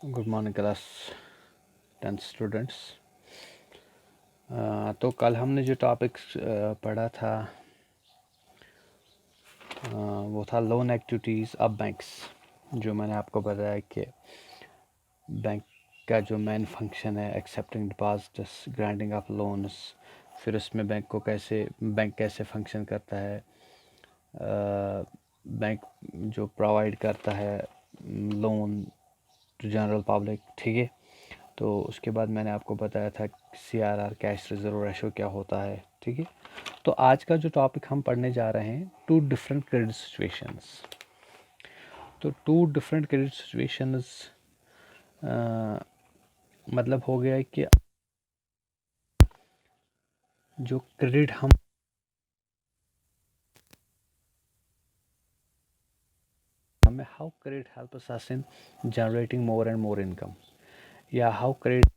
Good morning class 10th students. तो कल हमने जो टॉपिक्स पढ़ा था वो था लोन एक्टिविटीज़ ऑफ बैंक्स। जो मैंने आपको बताया कि बैंक का जो मेन फंक्शन है accepting deposits, granting of loans, फिर उसमें बैंक कैसे फंक्शन करता है, बैंक जो प्रोवाइड करता है लोन टू जनरल पब्लिक। ठीक है, तो उसके बाद मैंने आपको बताया था CRR कैश रिजर्व रेशो क्या होता है। ठीक है, तो आज का जो टॉपिक हम पढ़ने जा रहे हैं टू डिफरेंट क्रेडिट सिचुएशंस। तो टू डिफरेंट क्रेडिट सिचुएशंस मतलब हो गया कि जो क्रेडिट हम हमें how credit help us in generating more and more income, या हाउ क्रेडिट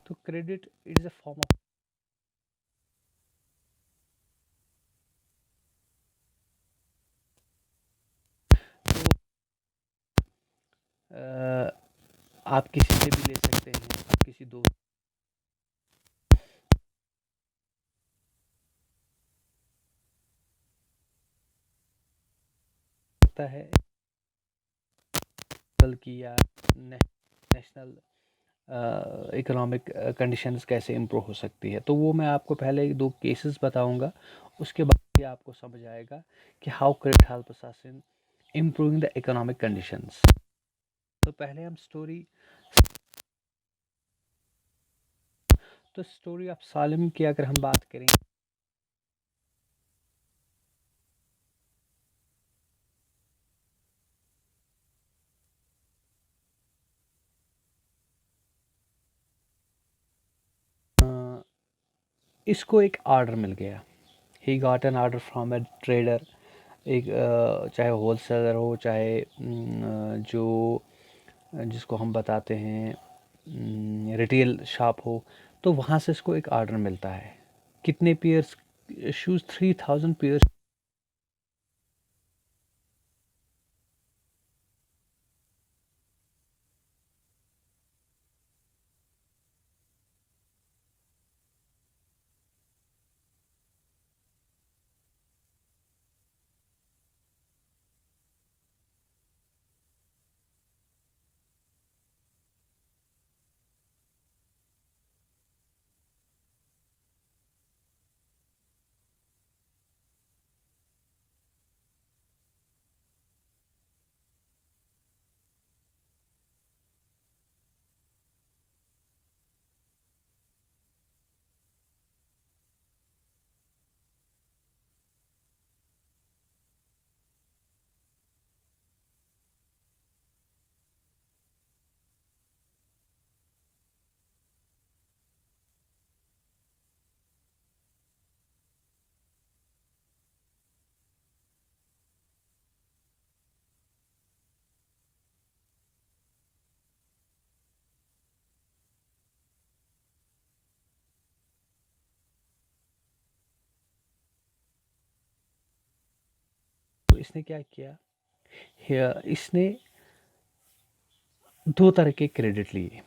तो credit is a form of आप किसी से भी ले सकते हैं, आप किसी दोस्त सकता है की या नेशनल इकोनॉमिक कंडीशंस कैसे इम्प्रूव हो सकती है। तो वो मैं आपको पहले एक दो केसेस बताऊंगा, उसके बाद ही आपको समझ आएगा कि how credit help us in improving the economic conditions. तो पहले हम स्टोरी ऑफ सालिम की अगर हम बात करें, इसको एक ऑर्डर मिल गया। He got an order from a trader, एक चाहे होलसेलर हो, चाहे जो जिसको हम बताते हैं रिटेल शॉप हो, तो वहाँ से इसको एक ऑर्डर मिलता है। कितने पेयर्स शूज़? 3000 पेयर्स। तो इसने क्या किया, इसने दो तरह के क्रेडिट लिए।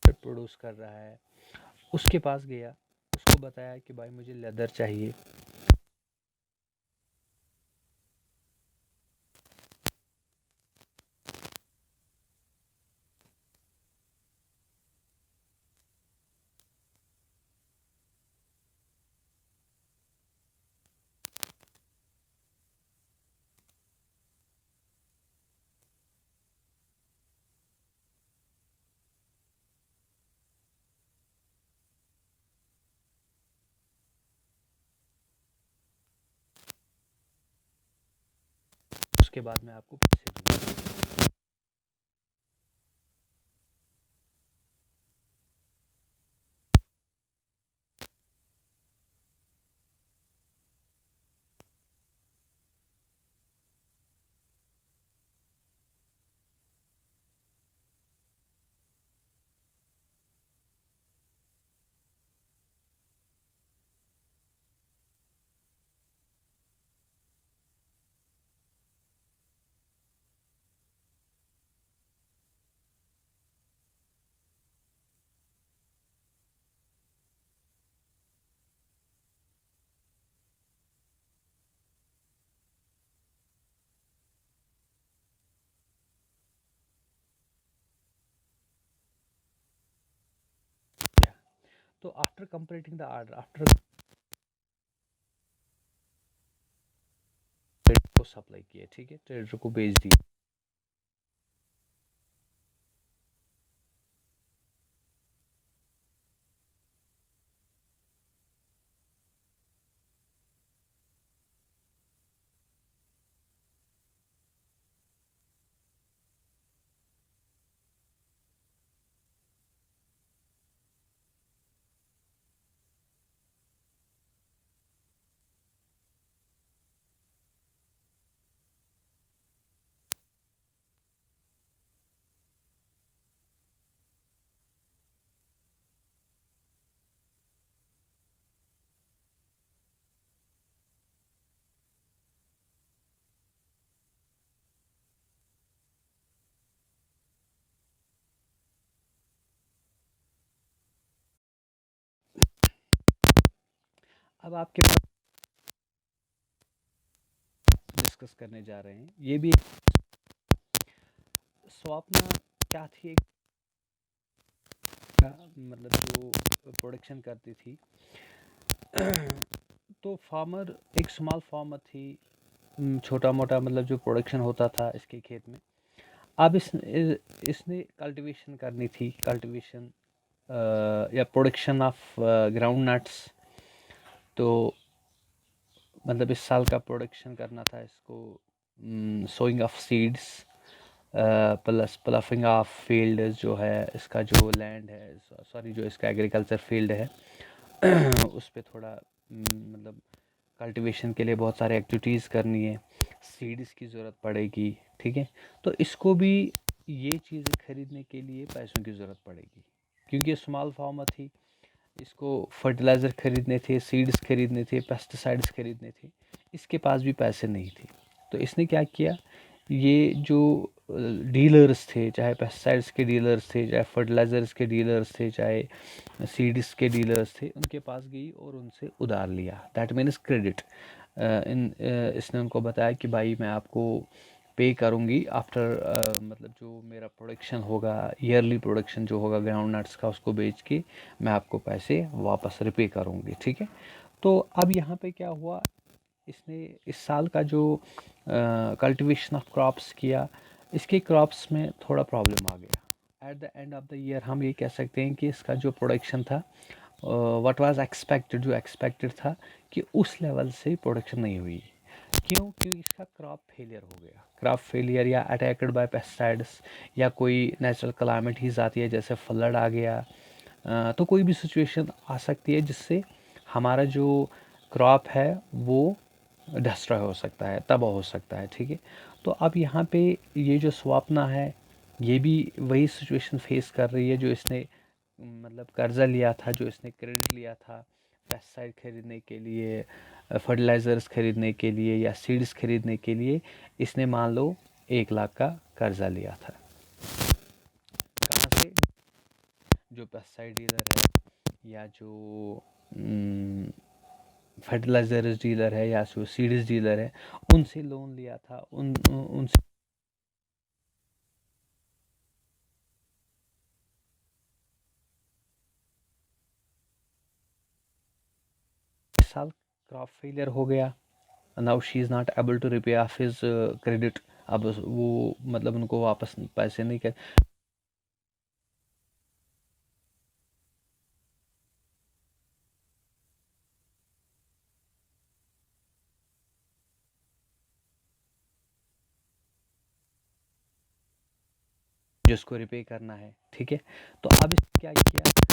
प्रोड्यूस कर रहा है, उसके पास गया, उसको बताया कि भाई मुझे लेदर चाहिए। उसके बाद मैं आपको पैसे दूंगा। तो after completing the order, after trader को सप्लाई किया, ठीक है, ट्रेडर को बेच दिया। अब आपके पास डिस्कस करने जा रहे हैं, ये भी स्वप्न क्या थी, एक मतलब जो प्रोडक्शन करती थी। तो फार्मर, एक स्मॉल फार्मर थी, छोटा मोटा मतलब जो प्रोडक्शन होता था इसके खेत में। अब इसने कल्टीवेशन करनी थी, कल्टीवेशन या प्रोडक्शन ऑफ ग्राउंड नट्स। तो मतलब इस साल का प्रोडक्शन करना था इसको, sowing of seeds plus ploughing of field, जो है इसका जो लैंड है, सॉरी जो इसका एग्रीकल्चर फील्ड है उस पर थोड़ा मतलब कल्टीवेशन के लिए बहुत सारे एक्टिविटीज़ करनी है, सीड्स की ज़रूरत पड़ेगी, ठीक है। तो इसको भी ये चीज़ें खरीदने के लिए पैसों की ज़रूरत पड़ेगी, क्योंकि स्मॉल फार्मर थी, इसको फर्टिलाइज़र खरीदने थे, सीड्स खरीदने थे, पेस्टिसाइड्स खरीदने थे, इसके पास भी पैसे नहीं थे। तो इसने क्या किया, ये जो डीलर्स थे, चाहे पेस्टिसाइड्स के डीलर्स थे, चाहे फर्टिलाइज़र्स के डीलर्स थे, चाहे सीड्स के डीलर्स थे, उनके पास गई और उनसे उधार लिया। That means credit. इसने उनको बताया कि भाई मैं आपको पे करूँगी आफ्टर मतलब जो मेरा प्रोडक्शन होगा, ईयरली प्रोडक्शन जो होगा ग्राउंड नट्स का, उसको बेच के मैं आपको पैसे वापस रिपे करूँगी, ठीक है। तो अब यहाँ पे क्या हुआ, इसने इस साल का जो कल्टीवेशन ऑफ क्रॉप्स किया, इसके क्रॉप्स में थोड़ा प्रॉब्लम आ गया। At the end of the year हम ये कह सकते हैं कि इसका जो प्रोडक्शन था, व्हाट वाज एक्सपेक्टेड, जो एक्सपेक्टेड था कि उस लेवल से प्रोडक्शन नहीं हुई। क्यों? क्योंकि इसका क्रॉप फेलियर हो गया। क्रॉप फेलियर या अटैक्ड बाय पेस्टिसाइड्स, या कोई नेचुरल कलामिटीज़ आती है जैसे फ्लड आ गया, तो कोई भी सिचुएशन आ सकती है जिससे हमारा जो क्रॉप है वो डिस्ट्रॉय हो सकता है, तबाह हो सकता है, ठीक है। तो अब यहाँ पे ये जो स्वापना है, ये भी वही सिचुएशन फेस कर रही है जो इसने मतलब कर्जा लिया था, जो इसने क्रेडिट लिया था पेस्टिसाइड खरीदने के लिए, फर्टिलाइज़र्स खरीदने के लिए, या सीड्स खरीदने के लिए। इसने मान लो 1 लाख का कर्जा लिया था। कहाँ से? जो पेस्टिसाइड डीलर है, या जो फर्टिलाइज़र्स डीलर है, या जो सीड्स डीलर है, उनसे लोन लिया था। उनसे इस साल क्रॉप फेलियर हो गया। Now she is not able to repay of his credit. अब वो मतलब उनको वापस पैसे नहीं कर, जिसको रिपे करना है, ठीक है। तो अब इसने क्या किया,